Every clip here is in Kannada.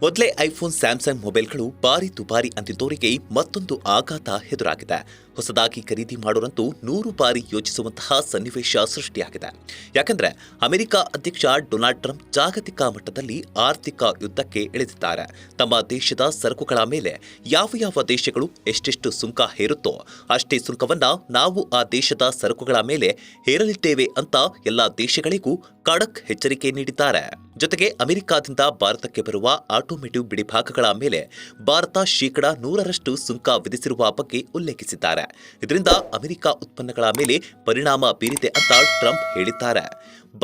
ಮೊದಲೇ ಐಫೋನ್ ಸ್ಯಾಮ್ಸಂಗ್ ಮೊಬೈಲ್ಗಳು ಭಾರಿ ದುಬಾರಿ ಅಂತಿದ್ದವರಿಗೆ ಮತ್ತೊಂದು ಆಘಾತ ಎದುರಾಗಿದೆ. ಹೊಸದಾಗಿ ಖರೀದಿ ಮಾಡೋರಂತೂ 100 ಬಾರಿ ಯೋಚಿಸುವಂತಹ ಸನ್ನಿವೇಶ ಸೃಷ್ಟಿಯಾಗಿದೆ. ಯಾಕಂದ್ರೆ ಅಮೆರಿಕ ಅಧ್ಯಕ್ಷ ಡೊನಾಲ್ಡ್ ಟ್ರಂಪ್ ಜಾಗತಿಕ ಮಟ್ಟದಲ್ಲಿ ಆರ್ಥಿಕ ಯುದ್ಧಕ್ಕೆ ಇಳಿದಿದ್ದಾರೆ. ತಮ್ಮ ದೇಶದ ಸರಕುಗಳ ಮೇಲೆ ಯಾವ ದೇಶಗಳು ಎಷ್ಟೆಷ್ಟು ಸುಂಕ ಹೇರುತ್ತೋ ಅಷ್ಟೇ ಸುಂಕವನ್ನ ನಾವು ಆ ದೇಶದ ಸರಕುಗಳ ಮೇಲೆ ಹೇರಲಿದ್ದೇವೆ ಅಂತ ಎಲ್ಲಾ ದೇಶಗಳಿಗೂ ಖಡಕ್ ಎಚ್ಚರಿಕೆ ನೀಡಿದ್ದಾರೆ. ಜೊತೆಗೆ ಅಮೆರಿಕದಿಂದ ಭಾರತಕ್ಕೆ ಬರುವ ಆಟೋಮೇಟಿವ್ ಬಿಡಿಭಾಗಗಳ ಮೇಲೆ ಭಾರತ ಶೇಕಡಾ 100ರಷ್ಟು ಸುಂಕ ವಿಧಿಸಿರುವ ಬಗ್ಗೆ ಉಲ್ಲೇಖಿಸಿದ್ದಾರೆ. ಇದರಿಂದ ಅಮೆರಿಕ ಉತ್ಪನ್ನಗಳ ಮೇಲೆ ಪರಿಣಾಮ ಬೀರಿದೆ ಅಂತ ಟ್ರಂಪ್ ಹೇಳಿದ್ದಾರೆ.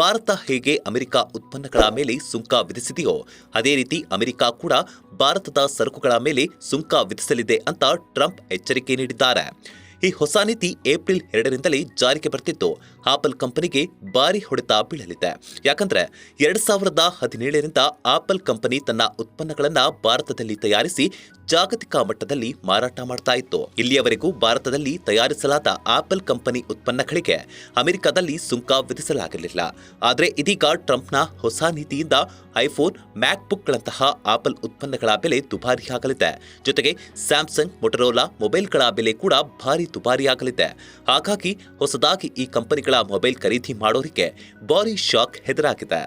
ಭಾರತ ಹೇಗೆ ಅಮೆರಿಕ ಉತ್ಪನ್ನಗಳ ಮೇಲೆ ಸುಂಕ ವಿಧಿಸಿದೆಯೋ ಅದೇ ರೀತಿ ಅಮೆರಿಕ ಕೂಡ ಭಾರತದ ಸರಕುಗಳ ಮೇಲೆ ಸುಂಕ ವಿಧಿಸಲಿದೆ ಅಂತ ಟ್ರಂಪ್ ಎಚ್ಚರಿಕೆ ನೀಡಿದ್ದಾರೆ. ಈ ಹೊಸ ನೀತಿ ಏಪ್ರಿಲ್ 2ರಿಂದಲೇ ಜಾರಿಗೆ ಬರ್ತಿದ್ದು ಆಪಲ್ ಕಂಪನಿಗೆ ಭಾರಿ ಹೊಡೆತ ಬೀಳಲಿದೆ. ಯಾಕಂದ್ರೆ 2017ರಿಂದ ಆಪಲ್ ಕಂಪನಿ ತನ್ನ ಉತ್ಪನ್ನಗಳನ್ನ ಭಾರತದಲ್ಲಿ ತಯಾರಿಸಿ ಜಾಗತಿಕ ಮಟ್ಟದಲ್ಲಿ ಮಾರಾಟ ಮಾಡ್ತಾ ಇತ್ತು. ಇಲ್ಲಿಯವರೆಗೂ ಭಾರತದಲ್ಲಿ ತಯಾರಿಸಲಾದ ಆಪಲ್ ಕಂಪನಿ ಉತ್ಪನ್ನಗಳಿಗೆ ಅಮೆರಿಕದಲ್ಲಿ ಸುಂಕ ವಿಧಿಸಲಾಗಲಿಲ್ಲ. ಆದರೆ ಇದೀಗ ಟ್ರಂಪ್ನ ಹೊಸ ನೀತಿಯಿಂದ ಐಫೋನ್, ಮ್ಯಾಕ್ಬುಕ್ಗಳಂತಹ ಆಪಲ್ ಉತ್ಪನ್ನಗಳ ಬೆಲೆ ದುಬಾರಿಯಾಗಲಿದೆ. ಜೊತೆಗೆ ಸ್ಯಾಮ್ಸಂಗ್, ಮೊಟೊರೋಲಾ ಮೊಬೈಲ್ಗಳ ಬೆಲೆ ಕೂಡ ಭಾರಿ ದುಬಾರಿಯಾಗಲಿದೆ. ಹಾಗಾಗಿ ಹೊಸದಾಗಿ ಈ ಕಂಪನಿಗಳ ಮೊಬೈಲ್ ಖರೀದಿ ಮಾಡೋರಿಗೆ ಭಾರಿ ಶಾಕ್ ಎದುರಾಗಿದೆ.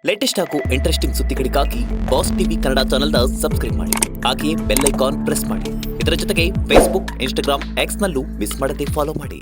ಲೇಟೆಸ್ಟ್ ಹಾಗೂ ಇಂಟ್ರೆಸ್ಟಿಂಗ್ ಸುದ್ದಿಗಳಿಗಾಗಿ ಬಾಸ್ ಟಿವಿ ಕನ್ನಡ ಚಾನೆಲ್ನ ಸಬ್ಸ್ಕ್ರೈಬ್ ಮಾಡಿ. ಹಾಗೆಯೇ ಬೆಲ್ ಐಕಾನ್ ಪ್ರೆಸ್ ಮಾಡಿ. ಇದರ ಜೊತೆಗೆ ಫೇಸ್ಬುಕ್, ಇನ್ಸ್ಟಾಗ್ರಾಮ್, ಎಕ್ಸ್ನಲ್ಲೂ ಮಿಸ್ ಮಾಡದೆ ಫಾಲೋ ಮಾಡಿ.